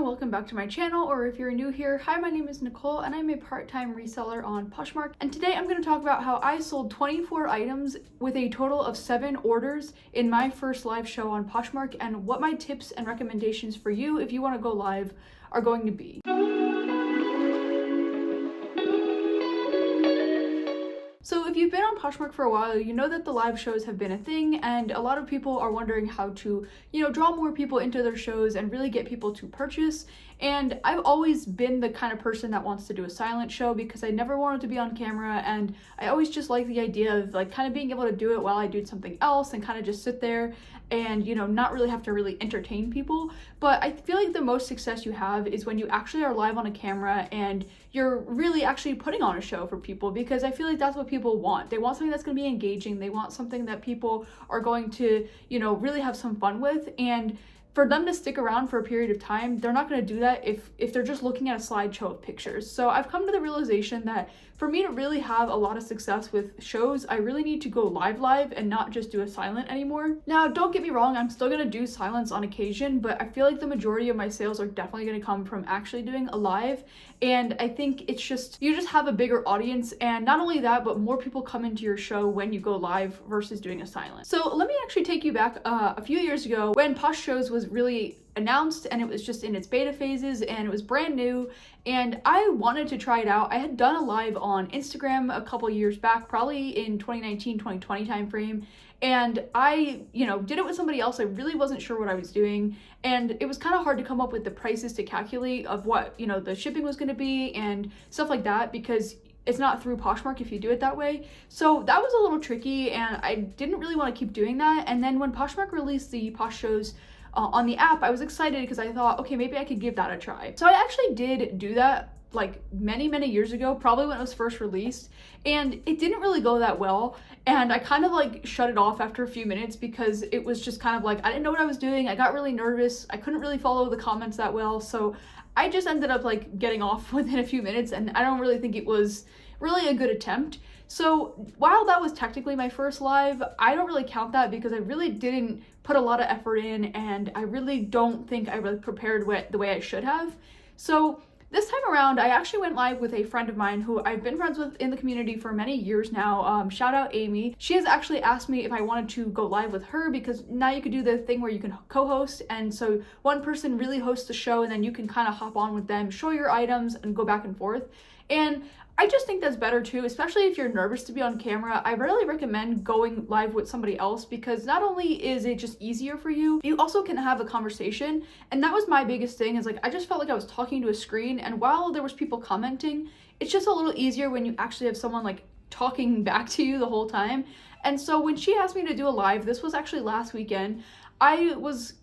welcome back to my channel, or if you're new here, hi, my name is Nicole and I'm a part-time reseller on Poshmark, and today I'm going to talk about how I sold 24 items with a total of 7 orders in my first live show on Poshmark, and what my tips and recommendations for you if you want to go live are going to be. So if you've been on Poshmark for a while, you know that the live shows have been a thing, and a lot of people are wondering how to, draw more people into their shows and really get people to purchase. And I've always been the kind of person that wants to do a silent show because I never wanted to be on camera, and I always just like the idea of kind of being able to do it while I do something else and kind of just sit there and not really have to really entertain people. But I feel like the most success you have is when you actually are live on a camera and you're really actually putting on a show for people, because I feel like that's what people want. They want something that's going to be engaging. They want something that people are going to really have some fun with, and for them to stick around for a period of time, they're not going to do that if they're just looking at a slideshow of pictures. So I've come to the realization that for me to really have a lot of success with shows, I really need to go live and not just do a silent anymore. Now, don't get me wrong, I'm still going to do silents on occasion, but I feel like the majority of my sales are definitely going to come from actually doing a live. And I think it's just, you just have a bigger audience, and not only that, but more people come into your show when you go live versus doing a silent. So let me actually take you back a few years ago when Posh Shows was really announced, and it was just in its beta phases and it was brand new, and I wanted to try it out. I had done a live on Instagram a couple years back, probably in 2019-2020 timeframe, and I did it with somebody else. I really wasn't sure what I was doing, and it was kind of hard to come up with the prices to calculate of what the shipping was going to be and stuff like that, because it's not through Poshmark if you do it that way. So that was a little tricky, and I didn't really want to keep doing that. And then when Poshmark released the Posh Shows on the app, I was excited because I thought, okay, maybe I could give that a try. So I actually did do that many years ago, probably when it was first released, and it didn't really go that well, and I kind of shut it off after a few minutes because it was just kind of I didn't know what I was doing. I got really nervous. I couldn't really follow the comments that well, so I just ended up getting off within a few minutes, and I don't really think it was really a good attempt. So while that was technically my first live, I don't really count that because I really didn't put a lot of effort in, and I really don't think I really prepared the way I should have. So this time around, I actually went live with a friend of mine who I've been friends with in the community for many years now. Shout out Amy. She has actually asked me if I wanted to go live with her, because now you could do the thing where you can co-host, and so one person really hosts the show and then you can kind of hop on with them, show your items, and go back and forth. And I just think that's better too, especially if you're nervous to be on camera. I really recommend going live with somebody else, because not only is it just easier for you, you also can have a conversation. And that was my biggest thing, is I just felt like I was talking to a screen, and while there was people commenting, it's just a little easier when you actually have someone talking back to you the whole time. And so when she asked me to do a live, this was actually last weekend, I was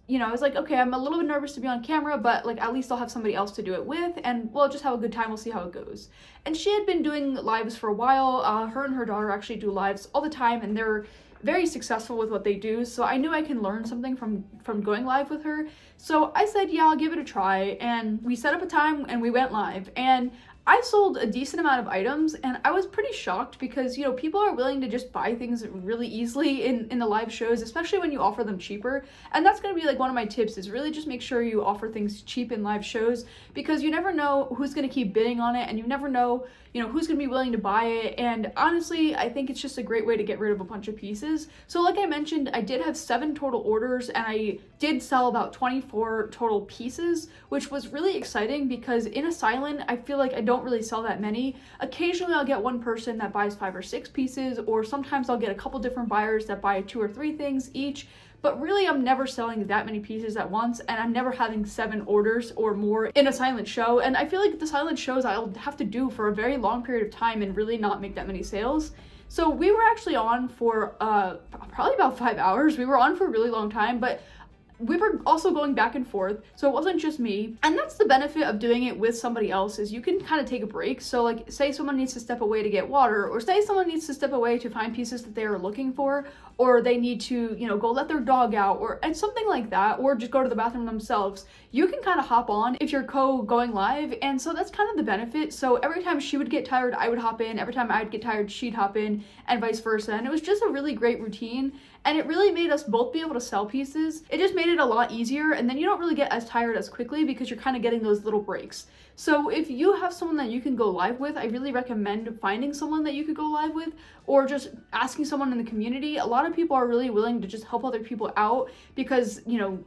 like, okay, I'm a little bit nervous to be on camera, but at least I'll have somebody else to do it with, and we'll just have a good time. We'll see how it goes. And she had been doing lives for a while. Her and her daughter actually do lives all the time, and they're very successful with what they do. So I knew I can learn something from going live with her. So I said, yeah, I'll give it a try. And we set up a time and we went live, and I sold a decent amount of items, and I was pretty shocked because, people are willing to just buy things really easily in the live shows, especially when you offer them cheaper. And that's going to be one of my tips, is really just make sure you offer things cheap in live shows, because you never know who's going to keep bidding on it, and you never know, who's going to be willing to buy it. And honestly, I think it's just a great way to get rid of a bunch of pieces. So like I mentioned, I did have 7 total orders, and I did sell about 24 total pieces, which was really exciting because in a silent, I feel like I don't really sell that many. Occasionally I'll get one person that buys 5 or 6 pieces, or sometimes I'll get a couple different buyers that buy 2 or 3 things each. But really, I'm never selling that many pieces at once, and I'm never having 7 orders or more in a silent show. And I feel like the silent shows I'll have to do for a very long period of time and really not make that many sales. So we were actually on for probably about 5 hours. We were on for a really long time, but we were also going back and forth, so it wasn't just me. And that's the benefit of doing it with somebody else, is you can kind of take a break. So say someone needs to step away to get water, or say someone needs to step away to find pieces that they are looking for, or they need to go let their dog out, and something like that, or just go to the bathroom themselves. You can kind of hop on if you're going live, and so that's kind of the benefit. So every time she would get tired, I would hop in. Every time I'd get tired, she'd hop in, and vice versa. And it was just a really great routine. and it really made us both be able to sell pieces. It just made it a lot easier, and then you don't really get as tired as quickly because you're kind of getting those little breaks. So if you have someone that you can go live with, I really recommend finding someone that you could go live with, or just asking someone in the community. A lot of people are really willing to just help other people out because, you know,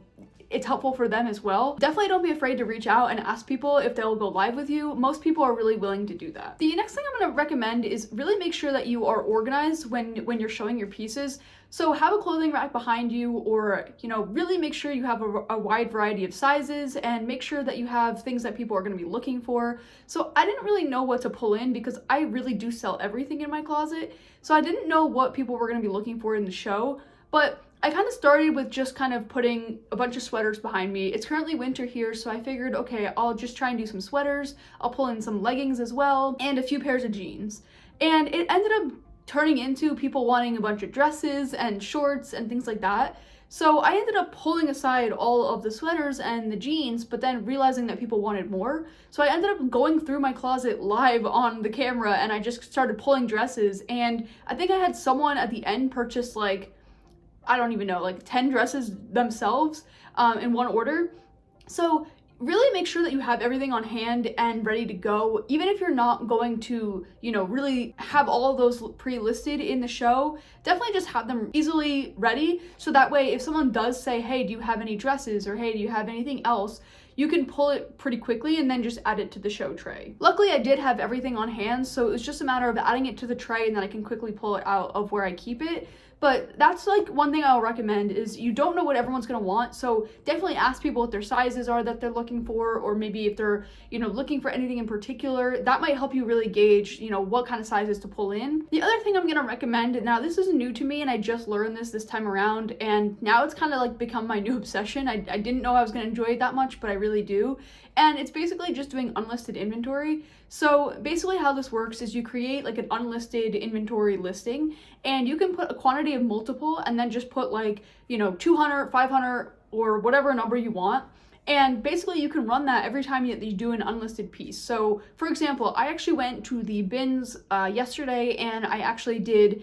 it's helpful for them as well. Definitely don't be afraid to reach out and ask people if they'll go live with you. Most people are really willing to do that. The next thing I'm going to recommend is really make sure that you are organized when you're showing your pieces. So have a clothing rack behind you, or, you know, really make sure you have a wide variety of sizes, and make sure that you have things that people are going to be looking for. So I didn't really know what to pull in because I really do sell everything in my closet. So I didn't know what people were going to be looking for in the show, but I kind of started with just kind of putting a bunch of sweaters behind me. It's currently winter here, so I figured, okay, I'll just try and do some sweaters. I'll pull in some leggings as well, and a few pairs of jeans. And it ended up turning into people wanting a bunch of dresses and shorts and things like that. So I ended up pulling aside all of the sweaters and the jeans, but then realizing that people wanted more. So I ended up going through my closet live on the camera, and I just started pulling dresses. And I think I had someone at the end purchase, like, I don't even know, like 10 dresses themselves in one order. So really make sure that you have everything on hand and ready to go. Even if you're not going to, you know, really have all of those pre-listed in the show, definitely just have them easily ready. So that way, if someone does say, hey, do you have any dresses, or hey, do you have anything else, you can pull it pretty quickly and then just add it to the show tray. Luckily, I did have everything on hand, so it was just a matter of adding it to the tray, and then I can quickly pull it out of where I keep it. But that's like one thing I'll recommend, is you don't know what everyone's gonna want, so definitely ask people what their sizes are that they're looking for, or maybe if they're, you know, looking for anything in particular. That might help you really gauge, you know, what kind of sizes to pull in. The other thing I'm gonna recommend, now this is new to me and I just learned this time around, and now it's kind of like become my new obsession. I didn't know I was gonna enjoy it that much, but I really do. And it's basically just doing unlisted inventory. So basically how this works is you create like an unlisted inventory listing, and you can put a quantity of multiple and then just put like, you know, 200, 500, or whatever number you want. And basically you can run that every time you do an unlisted piece. So for example, I actually went to the bins yesterday, and I actually did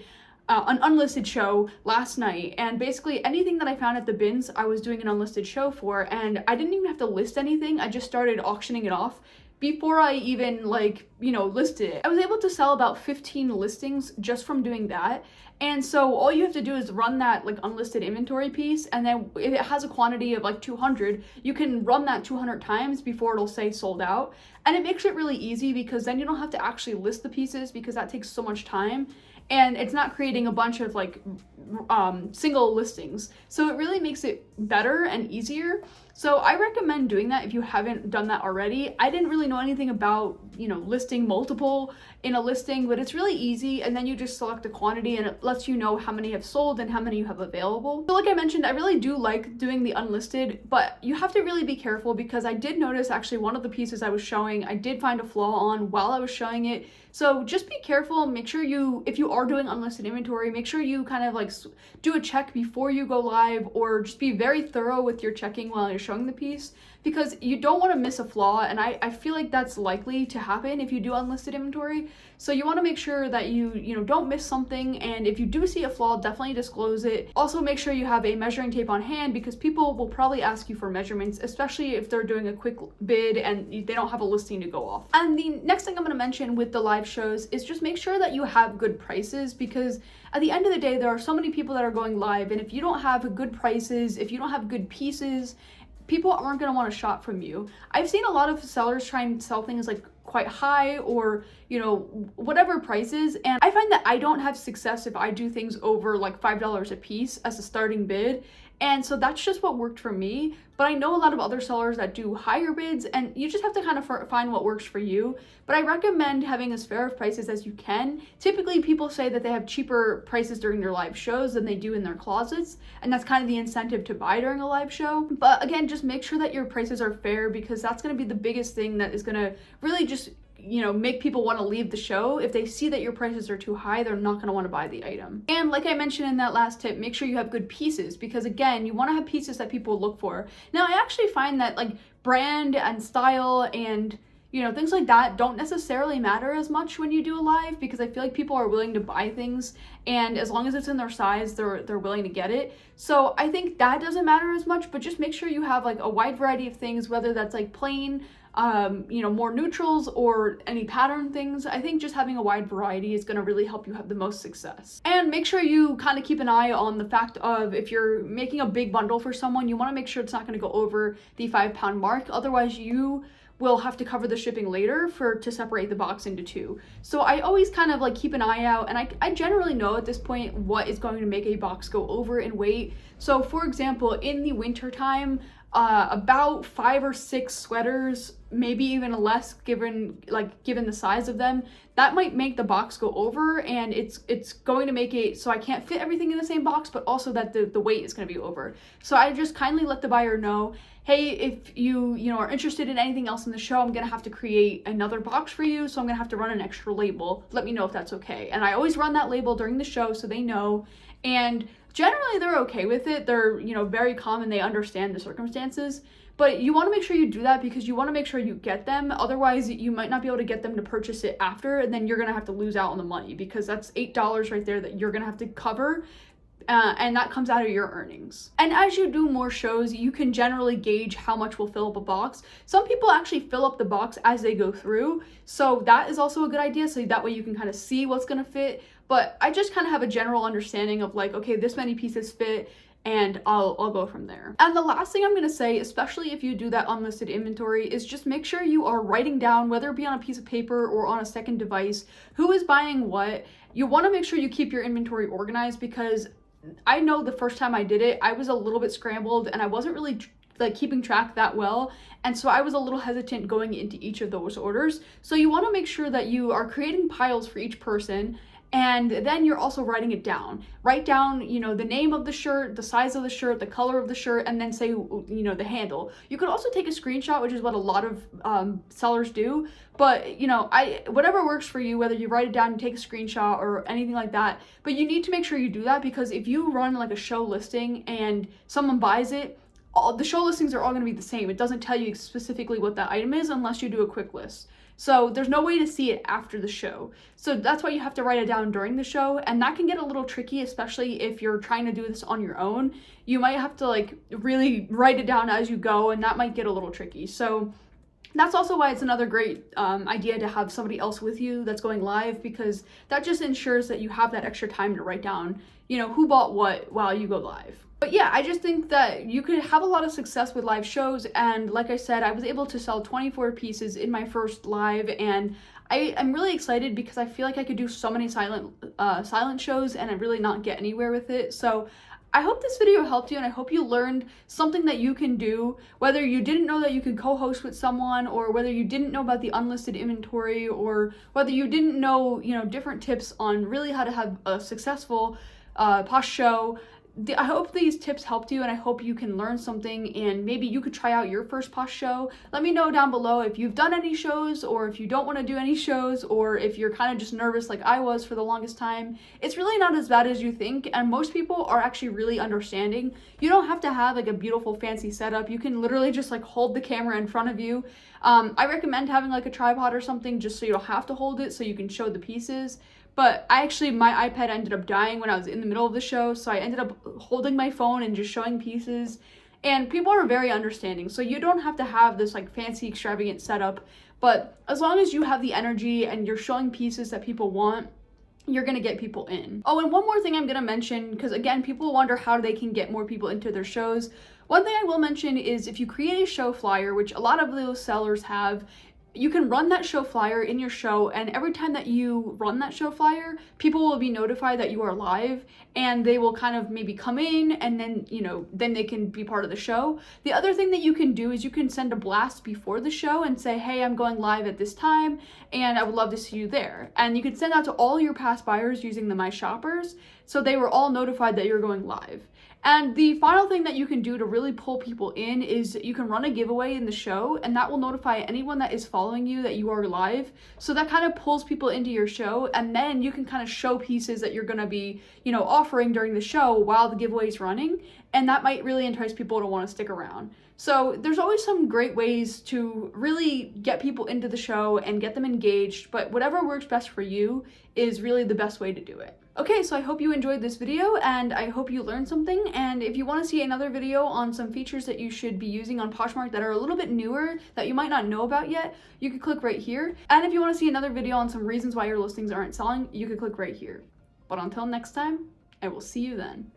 an unlisted show last night, and basically anything that I found at the bins I was doing an unlisted show for, and I didn't even have to list anything. I just started auctioning it off before I even, like, you know, listed it. I was able to sell about 15 listings just from doing that. And so all you have to do is run that like unlisted inventory piece, and then if it has a quantity of like 200, you can run that 200 times before it'll say sold out. And it makes it really easy because then you don't have to actually list the pieces, because that takes so much time. And it's not creating a bunch of like single listings. So it really makes it better and easier. So I recommend doing that if you haven't done that already. I didn't really know anything about, you know, listing multiple in a listing, but it's really easy. And then you just select the quantity, and it lets you know how many have sold and how many you have available. So like I mentioned, I really do like doing the unlisted, but you have to really be careful, because I did notice actually one of the pieces I was showing, I did find a flaw on while I was showing it. So just be careful. Make sure you, if you are doing unlisted inventory, make sure you kind of like do a check before you go live, or just be very thorough with your checking while you're showing the piece, because you don't want to miss a flaw. And I feel like that's likely to happen if you do unlisted inventory. So you want to make sure that you know, don't miss something. And if you do see a flaw, definitely disclose it. Also make sure you have a measuring tape on hand, because people will probably ask you for measurements, especially if they're doing a quick bid and they don't have a listing to go off. And the next thing I'm going to mention with the live shows is just make sure that you have good prices, because at the end of the day, there are so many people that are going live, and if you don't have good prices, if you don't have good pieces, people aren't going to want to shop from you. I've seen a lot of sellers try and sell things like quite high, or, you know, whatever prices, and I find that I don't have success if I do things over like $5 a piece as a starting bid. And so that's just what worked for me. But I know a lot of other sellers that do higher bids, and you just have to kind of find what works for you. But I recommend having as fair of prices as you can. Typically, people say that they have cheaper prices during their live shows than they do in their closets, and that's kind of the incentive to buy during a live show. But again, just make sure that your prices are fair, because that's going to be the biggest thing that is going to really just, you know, make people want to leave the show. If they see that your prices are too high, they're not going to want to buy the item. And like I mentioned in that last tip, make sure you have good pieces, because again, you want to have pieces that people look for. Now, I actually find that like brand and style and, things like that don't necessarily matter as much when you do a live, because I feel like people are willing to buy things, and as long as it's in their size, they're willing to get it. So I think that doesn't matter as much, but just make sure you have like a wide variety of things, whether that's like plain, more neutrals or any pattern things. I think just having a wide variety is going to really help you have the most success. And make sure you kind of keep an eye on the fact of, if you're making a big bundle for someone, you want to make sure it's not going to go over the 5-pound mark. Otherwise, you will have to cover the shipping later to separate the box into two. So I always kind of like keep an eye out, and I generally know at this point what is going to make a box go over in weight. So for example, in the winter time, about 5 or 6 sweaters, maybe even less given the size of them, that might make the box go over, and it's going to make it so I can't fit everything in the same box, but also that the weight is going to be over. So I just kindly let the buyer know, hey, if you are interested in anything else in the show, I'm going to have to create another box for you, so I'm going to have to run an extra label. Let me know if that's okay. And I always run that label during the show so they know, and generally they're okay with it. They're, very calm and they understand the circumstances. But you want to make sure you do that because you want to make sure you get them. Otherwise, you might not be able to get them to purchase it after, and then you're going to have to lose out on the money, because that's $8 right there that you're going to have to cover. And that comes out of your earnings. And as you do more shows, you can generally gauge how much will fill up a box. Some people actually fill up the box as they go through, so that is also a good idea, so that way you can kind of see what's going to fit. But I just kind of have a general understanding of like, okay, this many pieces fit, and I'll go from there. And the last thing I'm going to say, especially if you do that unlisted inventory, is just make sure you are writing down, whether it be on a piece of paper or on a second device, who is buying what. You want to make sure you keep your inventory organized, because I know the first time I did it, I was a little bit scrambled and I wasn't really like keeping track that well, and so I was a little hesitant going into each of those orders. So you want to make sure that you are creating piles for each person, and then you're also writing it down. Write down, the name of the shirt, the size of the shirt, the color of the shirt, and then say, the handle. You could also take a screenshot, which is what a lot of sellers do. But, whatever works for you, whether you write it down and take a screenshot or anything like that. But you need to make sure you do that, because if you run like a show listing and someone buys it, all the show listings are all going to be the same. It doesn't tell you specifically what that item is unless you do a quick list. So there's no way to see it after the show. So that's why you have to write it down during the show, and that can get a little tricky, especially if you're trying to do this on your own. You might have to like really write it down as you go, and that might get a little tricky. So that's also why it's another great idea to have somebody else with you that's going live, because that just ensures that you have that extra time to write down, who bought what while you go live. But yeah, I just think that you could have a lot of success with live shows, and like I said, I was able to sell 24 pieces in my first live, and I'm really excited because I feel like I could do so many silent shows and I really not get anywhere with it. So I hope this video helped you, and I hope you learned something that you can do, whether you didn't know that you could co-host with someone, or whether you didn't know about the unlisted inventory, or whether you didn't know, different tips on really how to have a successful Posh show. I hope these tips helped you, and I hope you can learn something, and maybe you could try out your first Posh show. Let me know down below if you've done any shows, or if you don't want to do any shows, or if you're kind of just nervous like I was for the longest time. It's really not as bad as you think, and most people are actually really understanding. You don't have to have like a beautiful fancy setup. You can literally just like hold the camera in front of you. I recommend having like a tripod or something, just so you don't have to hold it, so you can show the pieces. But my iPad ended up dying when I was in the middle of the show, so I ended up holding my phone and just showing pieces. And people are very understanding, so you don't have to have this like fancy extravagant setup, but as long as you have the energy and you're showing pieces that people want, you're gonna get people in. Oh, and one more thing I'm gonna mention, because again, people wonder how they can get more people into their shows. One thing I will mention is if you create a show flyer, which a lot of those sellers have, you can run that show flyer in your show, and every time that you run that show flyer, people will be notified that you are live, and they will kind of maybe come in, and then, then they can be part of the show. The other thing that you can do is you can send a blast before the show and say, hey, I'm going live at this time, and I would love to see you there. And you can send that to all your past buyers using the My Shoppers, so they were all notified that you're going live. And the final thing that you can do to really pull people in is you can run a giveaway in the show, and that will notify anyone that is following you that you are live. So that kind of pulls people into your show, and then you can kind of show pieces that you're going to be, offering during the show while the giveaway is running. and that might really entice people to want to stick around. So there's always some great ways to really get people into the show and get them engaged, but whatever works best for you is really the best way to do it. Okay, so I hope you enjoyed this video and I hope you learned something, and if you want to see another video on some features that you should be using on Poshmark that are a little bit newer that you might not know about yet, you can click right here. And if you want to see another video on some reasons why your listings aren't selling, you can click right here. But until next time, I will see you then.